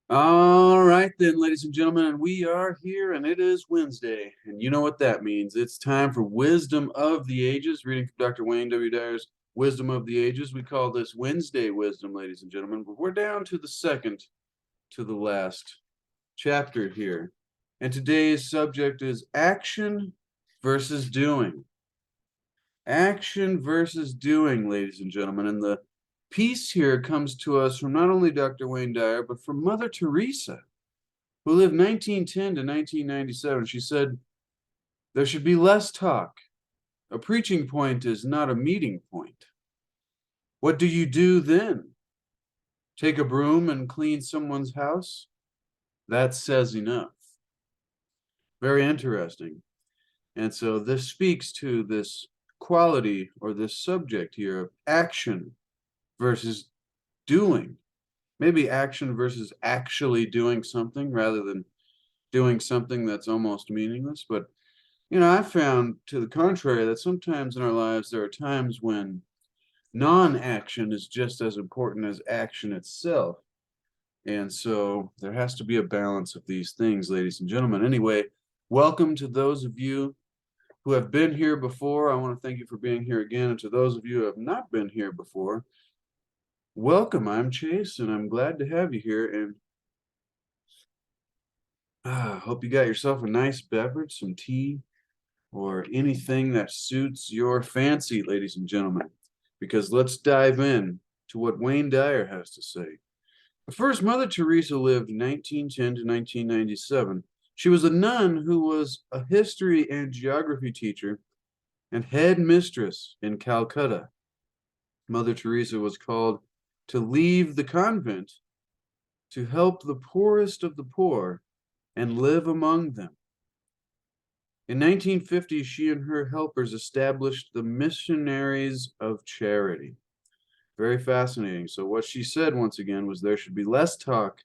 All right, then, ladies and gentlemen, and we are here, and it is Wednesday, and you know what that means. It's time for Wisdom of the Ages, reading from Dr. Wayne W. Dyer's Wisdom of the Ages. We call this Wednesday Wisdom, ladies and gentlemen, but we're down to the second to the last chapter here. And today's subject is action versus doing. Action versus doing, ladies and gentlemen. And the piece here comes to us from not only Dr. Wayne Dyer, but from Mother Teresa, who lived 1910 to 1997. She said, there should be less talk. A preaching point is not a meeting point. What do you do then? Take a broom and clean someone's house? That says enough. Very interesting. And so this speaks to this quality or this subject here of action versus doing. Maybe action versus actually doing something rather than doing something that's almost meaningless. But, I found to the contrary that sometimes in our lives there are times when non-action is just as important as action itself. And so there has to be a balance of these things, ladies and gentlemen. Anyway, welcome to those of you who have been here before. I want to thank you for being here again. And to those of you who have not been here before, welcome. I'm Chase, and I'm glad to have you here. And hope you got yourself a nice beverage, some tea, or anything that suits your fancy, ladies and gentlemen. Because let's dive in to what Wayne Dyer has to say. But first, Mother Teresa lived 1910 to 1997. She was a nun who was a history and geography teacher and head mistress in Calcutta. Mother Teresa was called to leave the convent to help the poorest of the poor and live among them. In 1950, she and her helpers established the Missionaries of Charity. Very fascinating. So what she said, once again, was there should be less talk.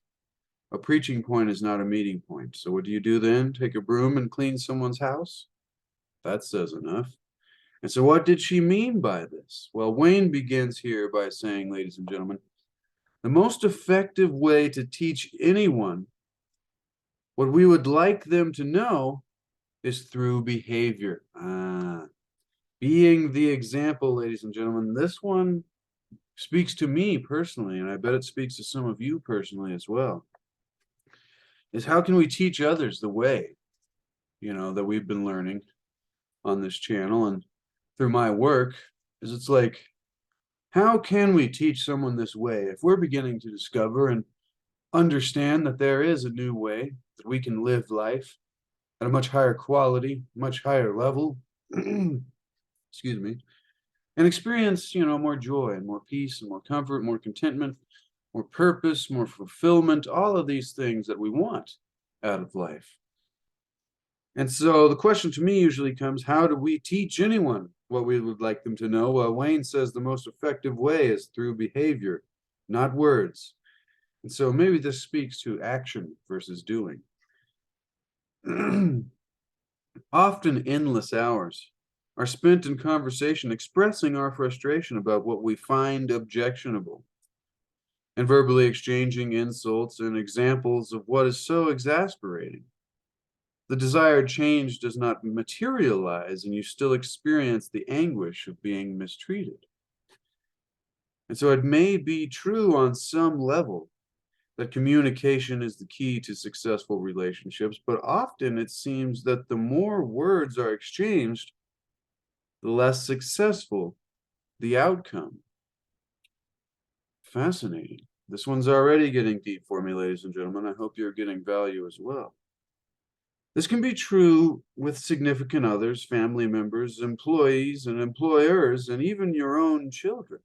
A preaching point is not a meeting point. So what do you do then? Take a broom and clean someone's house? That says enough. And so what did she mean by this? Well, Wayne begins here by saying, ladies and gentlemen, the most effective way to teach anyone what we would like them to know is through behavior. Being the example, ladies and gentlemen, this one speaks to me personally, and I bet it speaks to some of you personally as well, is how can we teach others the way, that we've been learning on this channel and through my work, is it's like, how can we teach someone this way if we're beginning to discover and understand that there is a new way that we can live life at a much higher quality, much higher level, excuse me, and experience, more joy and more peace and more comfort, more contentment, more purpose, more fulfillment, all of these things that we want out of life. And so the question to me usually comes, how do we teach anyone what we would like them to know? Well, Wayne says the most effective way is through behavior, not words. And so maybe this speaks to action versus doing. Often endless hours are spent in conversation expressing our frustration about what we find objectionable and verbally exchanging insults and examples of what is so exasperating. The desired change does not materialize, and you still experience the anguish of being mistreated. And so it may be true on some level that communication is the key to successful relationships, but often it seems that the more words are exchanged, the less successful the outcome. Fascinating. This one's already getting deep for me, ladies and gentlemen. I hope you're getting value as well. This can be true with significant others, family members, employees, and employers, and even your own children.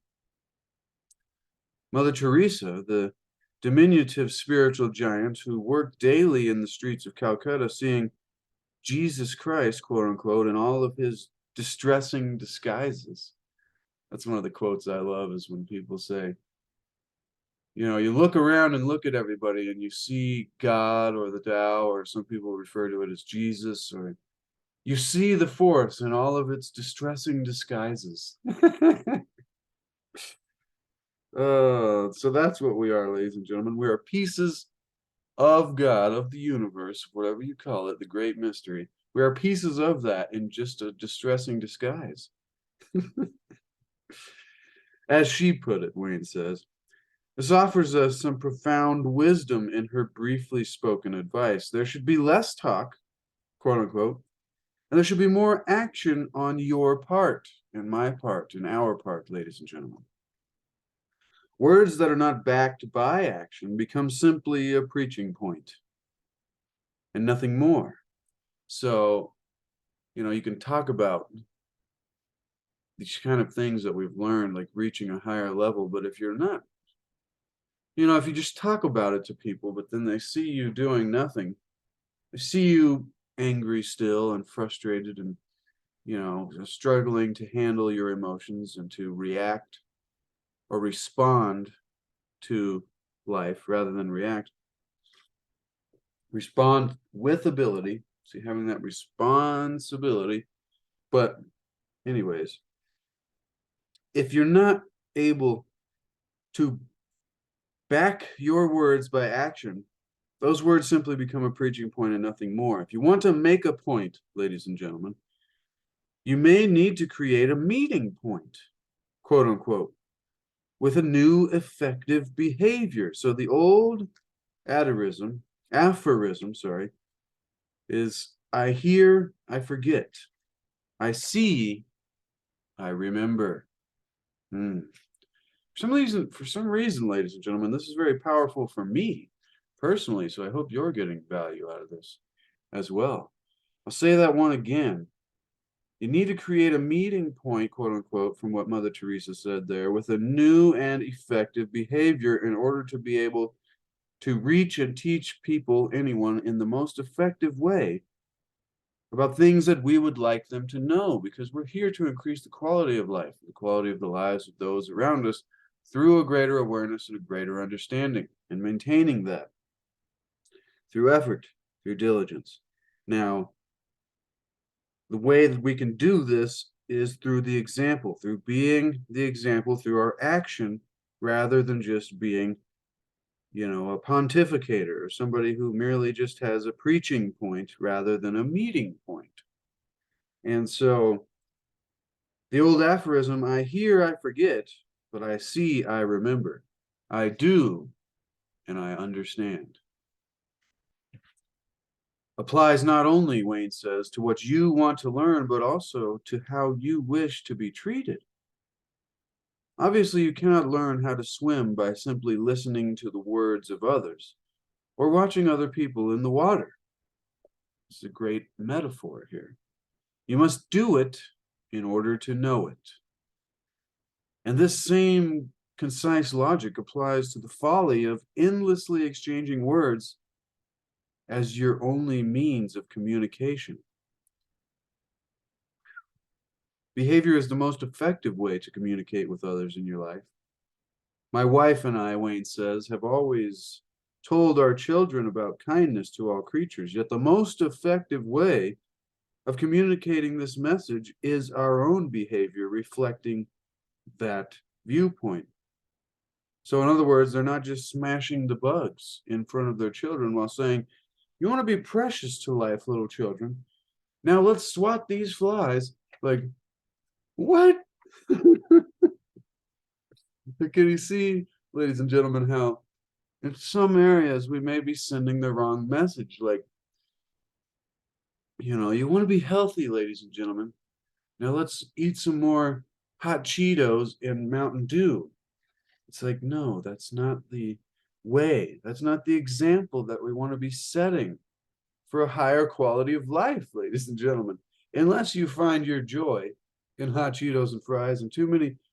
Mother Teresa, the diminutive spiritual giant who worked daily in the streets of Calcutta, seeing Jesus Christ, quote unquote, in all of his distressing disguises. That's one of the quotes I love, is when people say, you look around and look at everybody and you see God or the Tao, or some people refer to it as Jesus, or you see the force in all of its distressing disguises. So that's what we are, ladies and gentlemen. We are pieces of God, of the universe, whatever you call it, the great mystery. We are pieces of that in just a distressing disguise. As she put it, Wayne says, this offers us some profound wisdom in her briefly spoken advice. There should be less talk, quote unquote, and there should be more action on your part, and my part, and our part, ladies and gentlemen. Words that are not backed by action become simply a preaching point and nothing more. So, you can talk about these kind of things that we've learned, like reaching a higher level, but if you're not, if you just talk about it to people, but then they see you doing nothing, they see you angry still and frustrated and, struggling to handle your emotions and to react or respond to life rather than react. Respond with ability. See, having that responsibility. But anyways, if you're not able to back your words by action, those words simply become a preaching point and nothing more. If you want to make a point, ladies and gentlemen, you may need to create a meeting point, quote unquote, with a new effective behavior. So the old aphorism, is I hear, I forget. I see, I remember. For some reason, ladies and gentlemen, this is very powerful for me personally, so I hope you're getting value out of this as well. I'll say that one again. You need to create a meeting point, quote unquote, from what Mother Teresa said there, with a new and effective behavior in order to be able to reach and teach people, anyone, in the most effective way about things that we would like them to know, because we're here to increase the quality of life, the quality of the lives of those around us through a greater awareness and a greater understanding, and maintaining that through effort, through diligence. Now, the way that we can do this is through the example, through being the example, through our action, rather than just being, a pontificator or somebody who merely just has a preaching point rather than a meeting point. And so the old aphorism, I hear, I forget, but I see, I remember. I do, and I understand. Applies not only, Wayne says, to what you want to learn, but also to how you wish to be treated. Obviously, you cannot learn how to swim by simply listening to the words of others or watching other people in the water. It's a great metaphor here. You must do it in order to know it. And this same concise logic applies to the folly of endlessly exchanging words as your only means of communication. Behavior is the most effective way to communicate with others in your life. My wife and I, Wayne says, have always told our children about kindness to all creatures, yet the most effective way of communicating this message is our own behavior reflecting that viewpoint. So in other words, they're not just smashing the bugs in front of their children while saying, you want to be precious to life, little children. Now let's swat these flies. Like, what? Can you see, ladies and gentlemen, how in some areas we may be sending the wrong message? Like, you want to be healthy, ladies and gentlemen. Now let's eat some more hot Cheetos and Mountain Dew. It's like, no, that's not the way. That's not the example that we want to be setting for a higher quality of life, ladies and gentlemen. Unless you find your joy in hot Cheetos and fries, and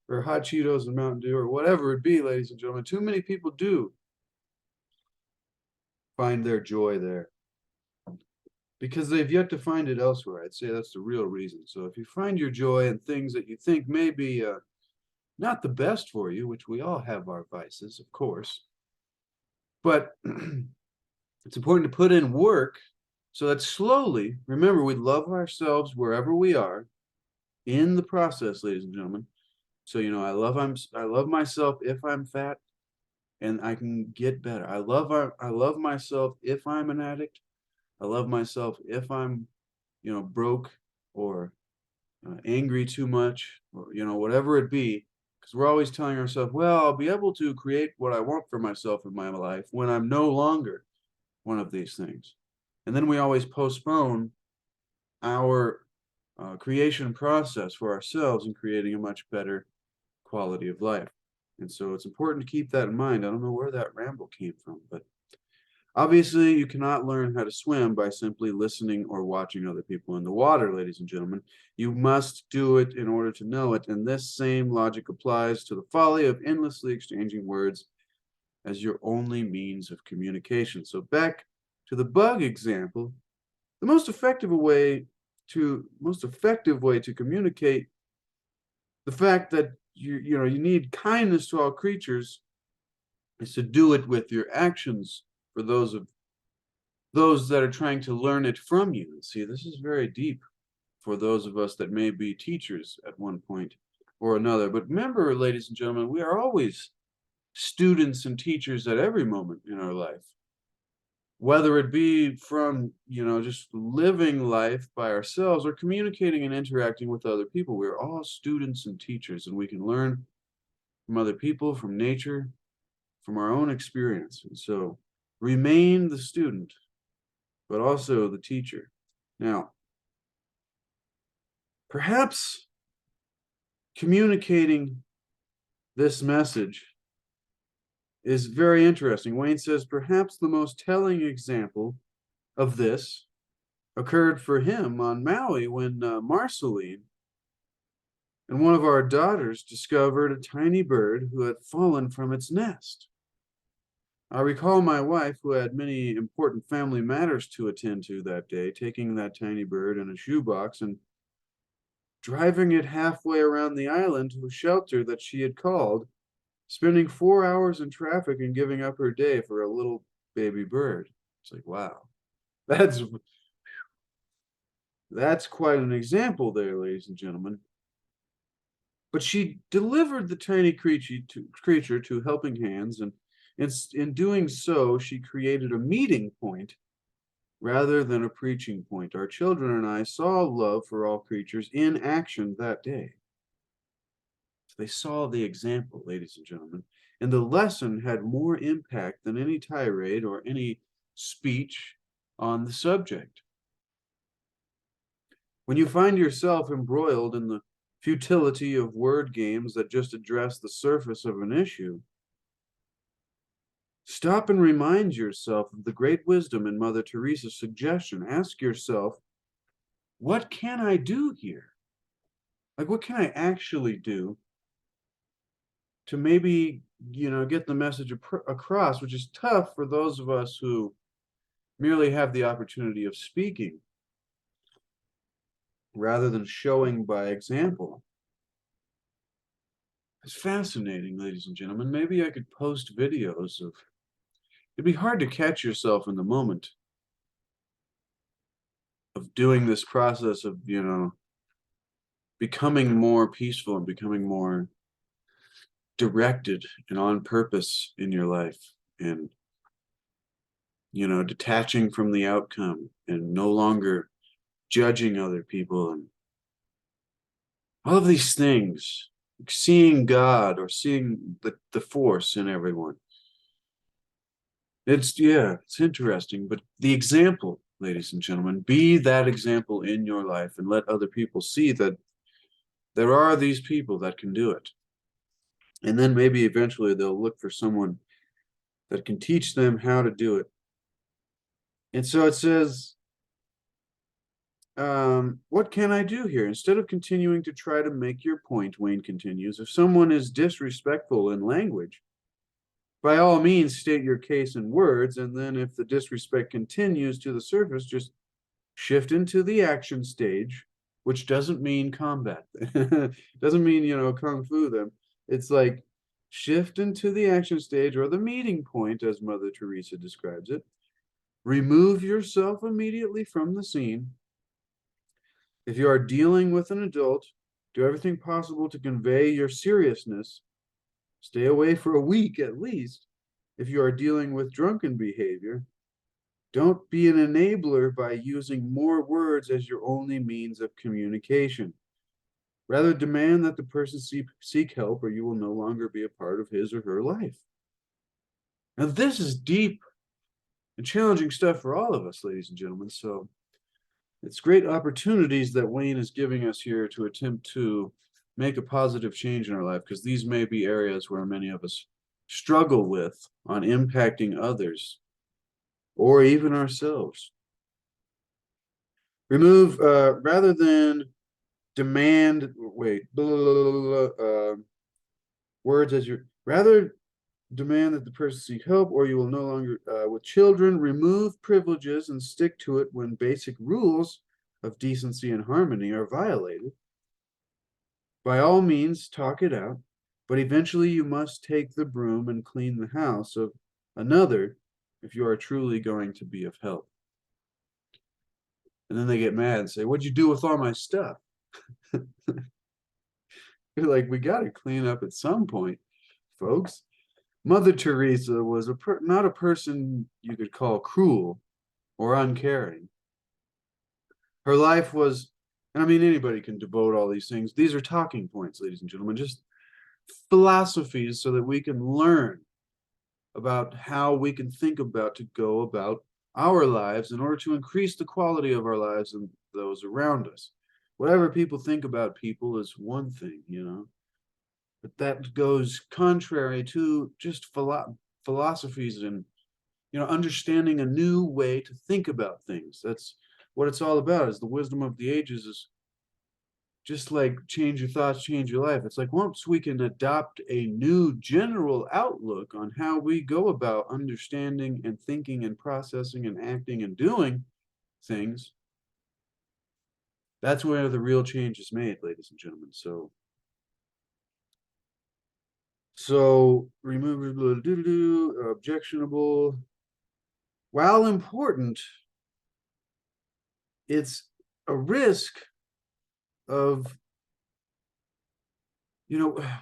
or hot Cheetos and Mountain Dew, or whatever it be, ladies and gentlemen, too many people do find their joy there because they've yet to find it elsewhere. I'd say that's the real reason. So if you find your joy in things that you think may be not the best for you, which we all have our vices, of course, but it's important to put in work so that slowly, remember, we love ourselves wherever we are in the process, ladies and gentlemen. So, I love myself if I'm fat, and I can get better. I love myself if I'm an addict. I love myself if I'm, broke or angry too much, or whatever it be, because we're always telling ourselves, well, I'll be able to create what I want for myself in my life when I'm no longer one of these things. And then we always postpone our creation process for ourselves and creating a much better quality of life. And so it's important to keep that in mind. I don't know where that ramble came from, but obviously you cannot learn how to swim by simply listening or watching other people in the water, ladies and gentlemen. You must do it in order to know it. And this same logic applies to the folly of endlessly exchanging words as your only means of communication. So back to the bug example, the most effective way to communicate the fact that you need kindness to all creatures is to do it with your actions for those that are trying to learn it from you. See, this is very deep for those of us that may be teachers at one point or another. But remember, ladies and gentlemen, we are always students and teachers at every moment in our life, whether it be from just living life by ourselves or communicating and interacting with other people. We're all students and teachers, and we can learn from other people, from nature, from our own experience. And so remain the student, but also the teacher. Now, perhaps communicating this message is very interesting. Wayne says perhaps the most telling example of this occurred for him on Maui when Marceline and one of our daughters discovered a tiny bird who had fallen from its nest. I recall my wife, who had many important family matters to attend to that day, taking that tiny bird in a shoebox and driving it halfway around the island to a shelter that she had called, spending 4 hours in traffic and giving up her day for a little baby bird. It's like, wow, that's quite an example there, ladies and gentlemen. But she delivered the tiny creature to helping hands, and in doing so, she created a meeting point rather than a preaching point. Our children and I saw love for all creatures in action that day. So they saw the example, ladies and gentlemen, and the lesson had more impact than any tirade or any speech on the subject. When you find yourself embroiled in the futility of word games that just address the surface of an issue, stop and remind yourself of the great wisdom in Mother Teresa's suggestion. Ask yourself, what can I do here? Like, what can I actually do to maybe, get the message across, which is tough for those of us who merely have the opportunity of speaking rather than showing by example. It's fascinating, ladies and gentlemen. Maybe I could post videos of, it'd be hard to catch yourself in the moment of doing this process of, becoming more peaceful and becoming more directed and on purpose in your life, and, detaching from the outcome and no longer judging other people and all of these things, seeing God or seeing the force in everyone. It's interesting, but the example, ladies and gentlemen, be that example in your life and let other people see that there are these people that can do it. And then maybe eventually they'll look for someone that can teach them how to do it. And so it says, what can I do here? Instead of continuing to try to make your point, Wayne continues, if someone is disrespectful in language, by all means state your case in words, and then if the disrespect continues to the surface, just shift into the action stage, which doesn't mean combat. Doesn't mean, kung fu them. It's like shift into the action stage or the meeting point, as Mother Teresa describes it. Remove yourself immediately from the scene. If you are dealing with an adult, do everything possible to convey your seriousness. Stay away for a week at least, If you are dealing with drunken behavior, don't be an enabler by using more words as your only means of communication. Rather, demand that the person seek help, or you will no longer be a part of his or her life. Now, this is deep and challenging stuff for all of us, ladies and gentlemen. So it's great opportunities that Wayne is giving us here to attempt to make a positive change in our life, because these may be areas where many of us struggle with on impacting others or even ourselves. Remove, rather than demand, words as your, rather demand that the person seek help, or you will no longer, with children, remove privileges and stick to it when basic rules of decency and harmony are violated. By all means, talk it out, but eventually you must take the broom and clean the house of another if you are truly going to be of help. And then they get mad and say, "What'd you do with all my stuff?" You're like, we got to clean up at some point, folks. Mother Teresa was not a person you could call cruel or uncaring. Her life was, and I mean, anybody can devote all these things. These are talking points, ladies and gentlemen, just philosophies so that we can learn about how we can think about to go about our lives in order to increase the quality of our lives and those around us. Whatever people think about people is one thing, but that goes contrary to just philosophies and understanding a new way to think about things. That's what it's all about. Is the wisdom of the ages is just like change your thoughts, change your life. It's like once we can adopt a new general outlook on how we go about understanding and thinking and processing and acting and doing things, that's where the real change is made, ladies and gentlemen. So remove objectionable. While important, it's a risk of,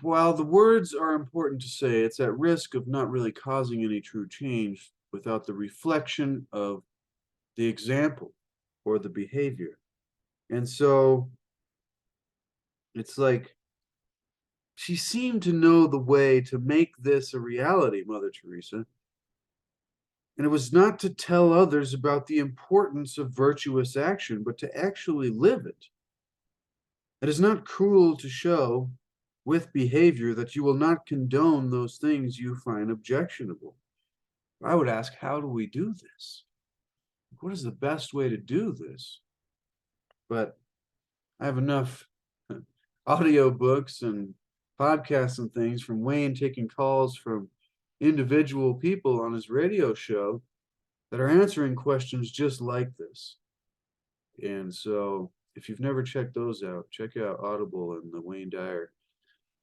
while the words are important to say, it's at risk of not really causing any true change without the reflection of the example or the behavior. And so it's like she seemed to know the way to make this a reality, Mother Teresa. And it was not to tell others about the importance of virtuous action, but to actually live it. It is not cruel to show with behavior that you will not condone those things you find objectionable. I would ask, how do we do this? What is the best way to do this? But I have enough audio books and podcasts and things from Wayne taking calls from individual people on his radio show that are answering questions just like this. And so if you've never checked those out, check out Audible and the Wayne Dyer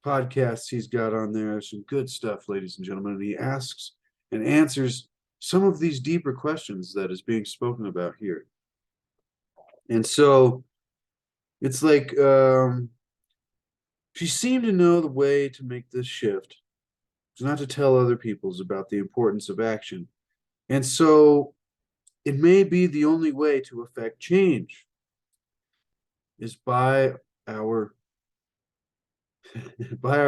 podcasts he's got on there. Some good stuff, ladies and gentlemen. And he asks and answers some of these deeper questions that is being spoken about here. And so it's like she seemed to know the way to make this shift. It's not to tell other peoples about the importance of action. And so it may be the only way to affect change is by our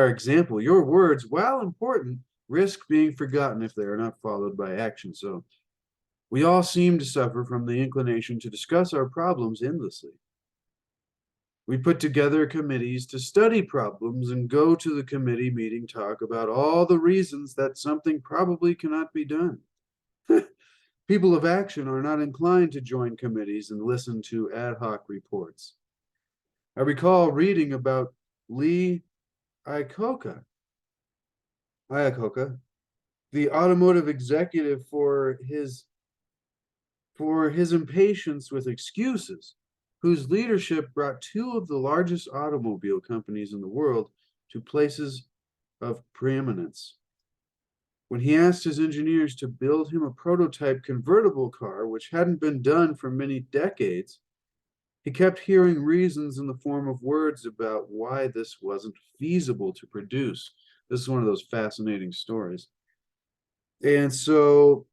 example. Your words, while important, risk being forgotten if they are not followed by action. So we all seem to suffer from the inclination to discuss our problems endlessly. We put together committees to study problems and go to the committee meeting, talk about all the reasons that something probably cannot be done. People of action are not inclined to join committees and listen to ad hoc reports. I recall reading about Lee Iacocca, the automotive executive, for his impatience with excuses, whose leadership brought two of the largest automobile companies in the world to places of preeminence. When he asked his engineers to build him a prototype convertible car, which hadn't been done for many decades, he kept hearing reasons in the form of words about why this wasn't feasible to produce. This is one of those fascinating stories. And so,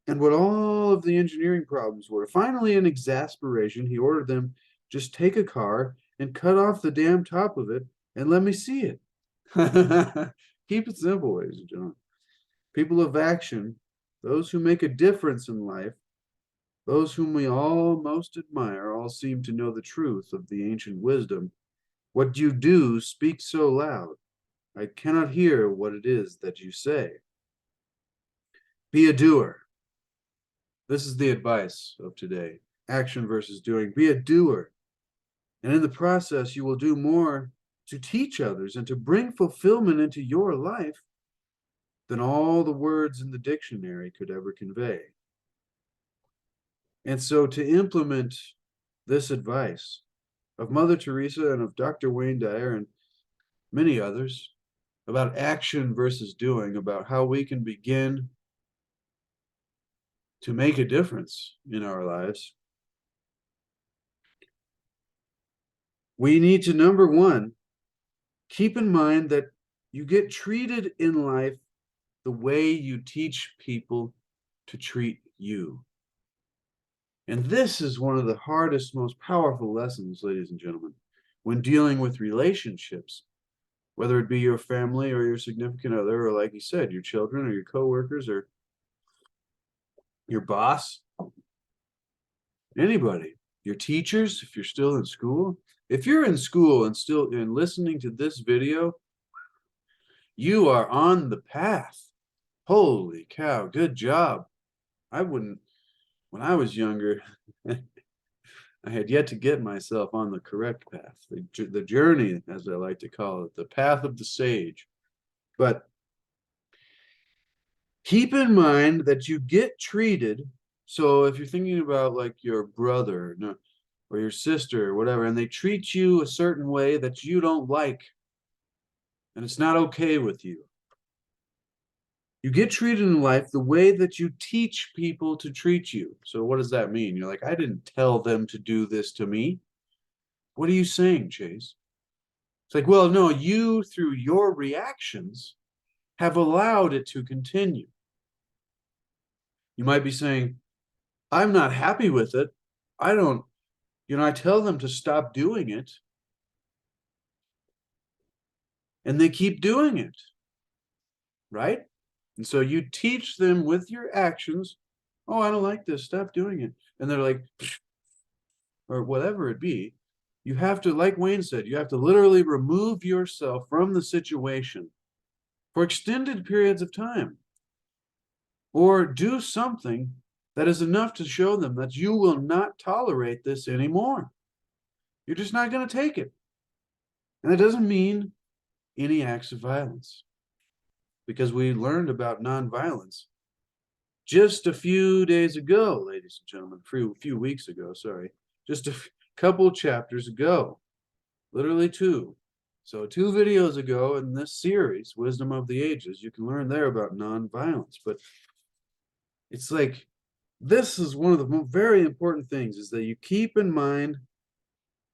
and what all of the engineering problems were. Finally, in exasperation, he ordered them just take a car and cut off the damn top of it and let me see it. Keep it simple, ladies and gentlemen. People of action, those who make a difference in life, those whom we all most admire, all seem to know the truth of the ancient wisdom. What you do speaks so loud, I cannot hear what it is that you say. Be a doer. This is the advice of today. Action versus doing. Be a doer. And in the process, you will do more to teach others and to bring fulfillment into your life than all the words in the dictionary could ever convey. And so to implement this advice of Mother Teresa and of Dr. Wayne Dyer and many others about action versus doing, about how we can begin to make a difference in our lives, we need to, number one, keep in mind that you get treated in life the way you teach people to treat you. And this is one of the hardest, most powerful lessons, ladies and gentlemen, when dealing with relationships, whether it be your family or your significant other, or like you said, your children or your coworkers or your boss, anybody, your teachers, if you're still in school. If you're in school and still listening to this video, you are on the path. Holy cow, good job. I wouldn't, when I was younger, I had yet to get myself on the correct path, the journey, as I like to call it, the path of the sage. But keep in mind that you get treated. So if you're thinking about like your brother or your sister or whatever, and they treat you a certain way that you don't like, and it's not okay with you, you get treated in life the way that you teach people to treat you. So what does that mean? You're like, I didn't tell them to do this to me. What are you saying, Chase? It's like, well, no, you, through your reactions, have allowed it to continue. You might be saying, I'm not happy with it. I don't, I tell them to stop doing it, and they keep doing it, right? And so you teach them with your actions, oh, I don't like this, stop doing it. And they're like, or whatever it be. You have to, like Wayne said, you have to literally remove yourself from the situation for extended periods of time, or do something that is enough to show them that you will not tolerate this anymore. You're just not going to take it. And that doesn't mean any acts of violence, because we learned about nonviolence just a few days ago, ladies and gentlemen, a few weeks ago, sorry, just a couple chapters ago, literally two. So 2 videos ago in this series, Wisdom of the Ages, you can learn there about nonviolence. But it's like, this is one of the very important things, is that you keep in mind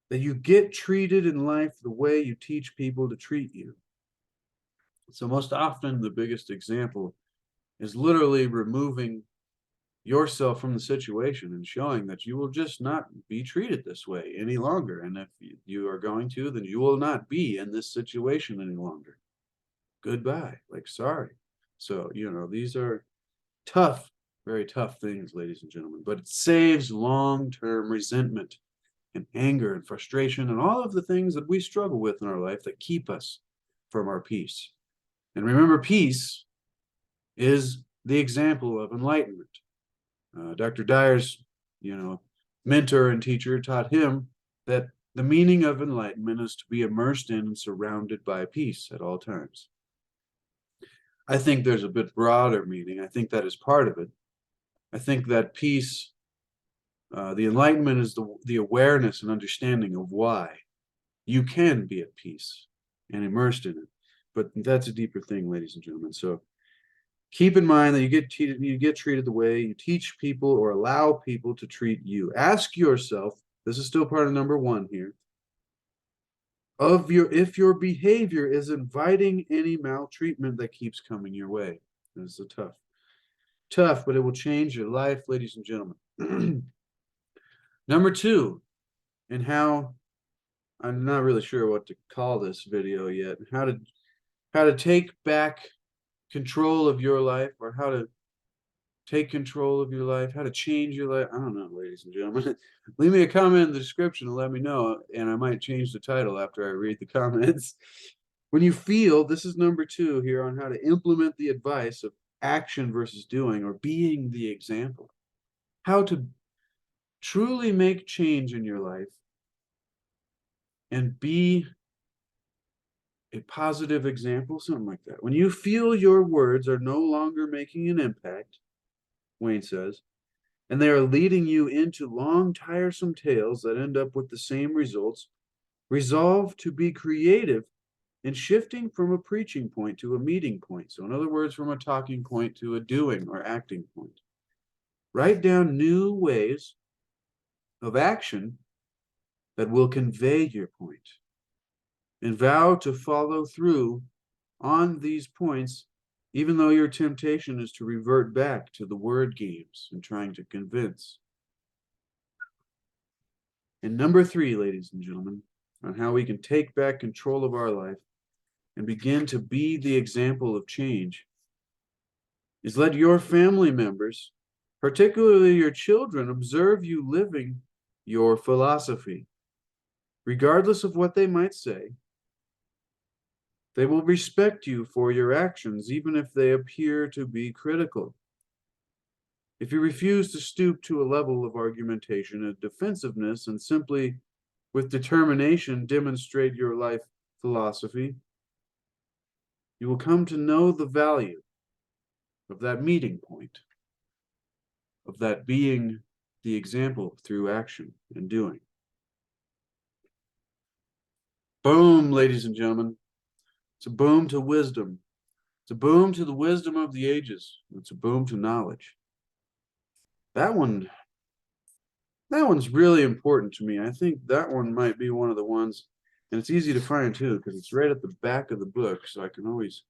that you get treated in life the way you teach people to treat you. So most often the biggest example is literally removing yourself from the situation and showing that you will just not be treated this way any longer. And if you are going to, then you will not be in this situation any longer. Goodbye. Like, sorry. So, these are tough, very tough things, ladies and gentlemen, but it saves long-term resentment and anger and frustration and all of the things that we struggle with in our life that keep us from our peace. And remember, peace is the example of enlightenment. Dr. Dyer's, mentor and teacher taught him that the meaning of enlightenment is to be immersed in and surrounded by peace at all times. I think there's a bit broader meaning. I think that is part of it. I think that peace, the enlightenment is the awareness and understanding of why you can be at peace and immersed in it. But that's a deeper thing, ladies and gentlemen. So keep in mind that you get treated the way you teach people or allow people to treat you. Ask yourself, this is still part of number one here, if your behavior is inviting any maltreatment that keeps coming your way. This is tough. tough, but it will change your life, ladies and gentlemen. Number two, and how I'm not really sure what to call this video yet. How to take back control of your life, or how to take control of your life, how to change your life. I don't know, ladies and gentlemen. Leave me a comment in the description and let me know, and I might change the title after I read the comments. When you feel, this is number two here on how to implement the advice of action versus doing, or being the example. How to truly make change in your life and be a positive example, something like that. When you feel your words are no longer making an impact, Wayne says, and they are leading you into long, tiresome tales that end up with the same results, resolve to be creative in shifting from a preaching point to a meeting point. So, in other words, from a talking point to a doing or acting point. Write down new ways of action that will convey your point, and vow to follow through on these points, even though your temptation is to revert back to the word games and trying to convince. And number three, ladies and gentlemen, on how we can take back control of our life and begin to be the example of change, is let your family members, particularly your children, observe you living your philosophy. Regardless of what they might say, they will respect you for your actions, even if they appear to be critical. If you refuse to stoop to a level of argumentation and defensiveness and simply, with determination, demonstrate your life philosophy, you will come to know the value of that meeting point, of that being the example through action and doing. Boom, ladies and gentlemen. It's a boom to wisdom. It's a boom to the wisdom of the ages. It's a boom to knowledge. That one's really important to me. I think that one might be one of the ones, and it's easy to find too, because it's right at the back of the book, so I can always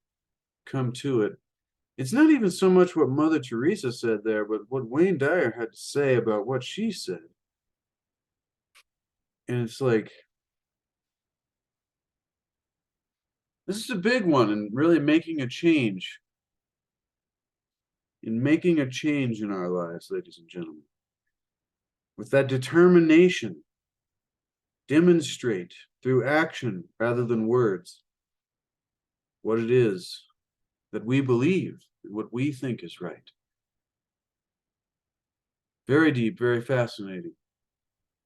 come to it. It's not even so much what Mother Teresa said there, but what Wayne Dyer had to say about what she said. And it's like, this is a big one, and really making a change. In making a change in our lives, ladies and gentlemen. With that determination, demonstrate through action rather than words what it is that we believe and what we think is right. Very deep, very fascinating.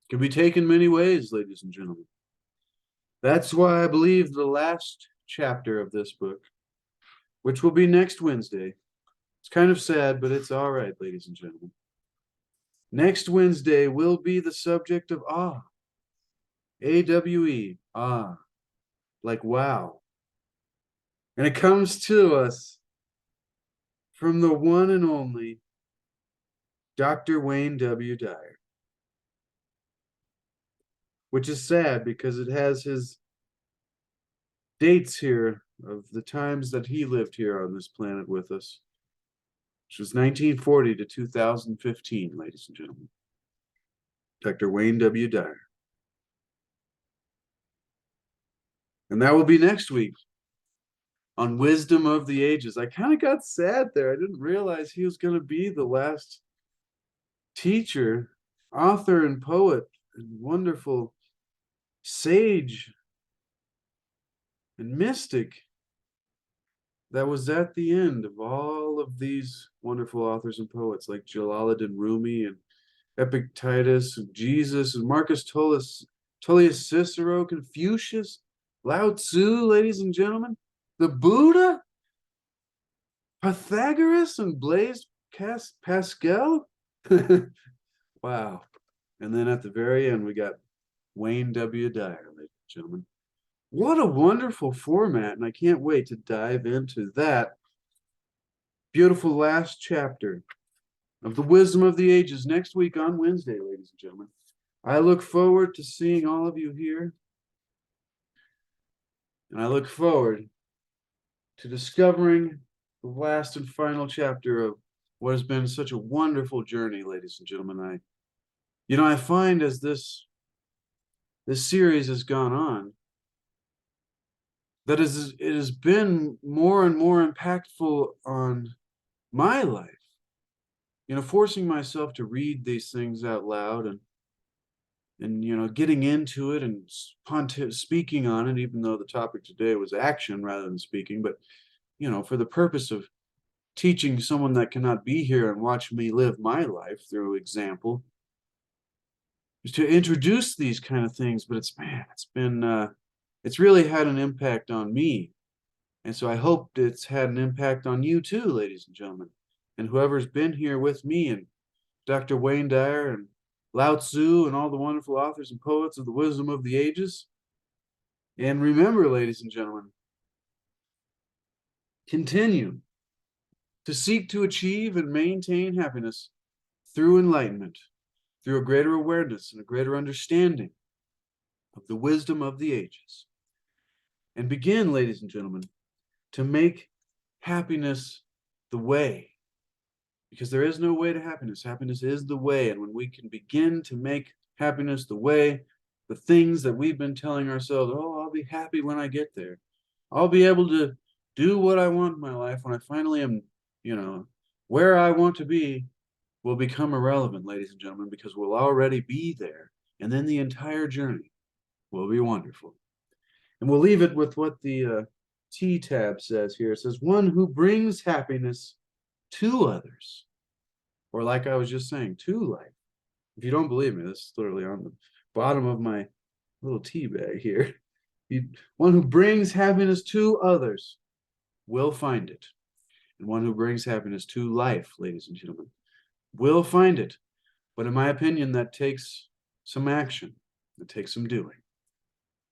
Can be taken many ways, ladies and gentlemen. That's why I believe the last chapter of this book, which will be next Wednesday, it's kind of sad, but it's all right, ladies and gentlemen. Next Wednesday will be the subject of awe. A-W-E, ah, like wow. And it comes to us from the one and only Dr. Wayne W. Dyer, which is sad because it has his dates here of the times that he lived here on this planet with us, which was 1940 to 2015, ladies and gentlemen. Dr. Wayne W. Dyer. And that will be next week on Wisdom of the Ages. I kind of got sad there. I didn't realize he was going to be the last teacher, author, and poet, and wonderful sage and mystic that was at the end of all of these wonderful authors and poets like Jalaluddin Rumi and Epictetus and Jesus and Marcus Tullius Cicero, Confucius, Lao Tzu, ladies and gentlemen, the Buddha, Pythagoras, and Blaise Pascal. Wow. And then at the very end, we got Wayne W. Dyer, ladies and gentlemen. What a wonderful format, and I can't wait to dive into that beautiful last chapter of the Wisdom of the Ages next week on Wednesday, ladies and gentlemen. I look forward to seeing all of you here, and I look forward to discovering the last and final chapter of what has been such a wonderful journey, ladies and gentlemen. I find as this series has gone on, that it has been more and more impactful on my life. Forcing myself to read these things out loud and getting into it and speaking on it, even though the topic today was action rather than speaking, but for the purpose of teaching someone that cannot be here and watch me live my life through example, is to introduce these kind of things. But it's really had an impact on me, and so I hope it's had an impact on you too, ladies and gentlemen, and whoever's been here with me, and Dr. Wayne Dyer and Lao Tzu and all the wonderful authors and poets of the wisdom of the ages. And remember, ladies and gentlemen, continue to seek to achieve and maintain happiness through enlightenment, through a greater awareness and a greater understanding of the wisdom of the ages. And begin, ladies and gentlemen, to make happiness the way. Because there is no way to happiness. Happiness is the way. And when we can begin to make happiness the way, the things that we've been telling ourselves, oh, I'll be happy when I get there. I'll be able to do what I want in my life when I finally am, where I want to be, will become irrelevant, ladies and gentlemen, because we'll already be there. And then the entire journey will be wonderful. And we'll leave it with what the T tab says here. It says, one who brings happiness to others, or like I was just saying, to life. If you don't believe me, this is literally on the bottom of my little tea bag here. One who brings happiness to others will find it. And one who brings happiness to life, ladies and gentlemen, will find it. But in my opinion, that takes some action. It takes some doing.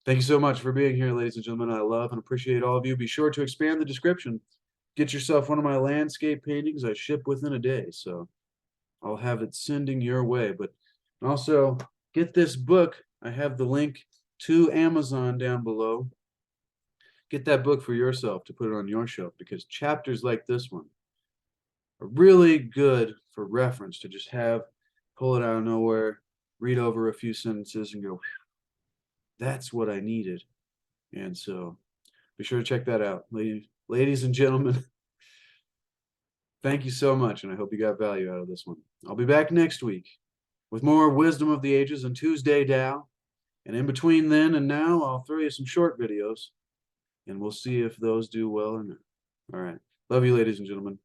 Thank you so much for being here, ladies and gentlemen. I love and appreciate all of you. Be sure to expand the description. Get yourself one of my landscape paintings. I ship within a day, so I'll have it sending your way. But also, get this book. I have the link to Amazon down below. Get that book for yourself to put it on your shelf, because chapters like this one are really good for reference to just pull it out of nowhere, read over a few sentences and go, that's what I needed. And so be sure to check that out. Ladies and gentlemen, thank you so much, and I hope you got value out of this one. I'll be back next week with more Wisdom of the Ages and Tuesday Tao. And in between then and now, I'll throw you some short videos, and we'll see if those do well or not. All right. Love you, ladies and gentlemen.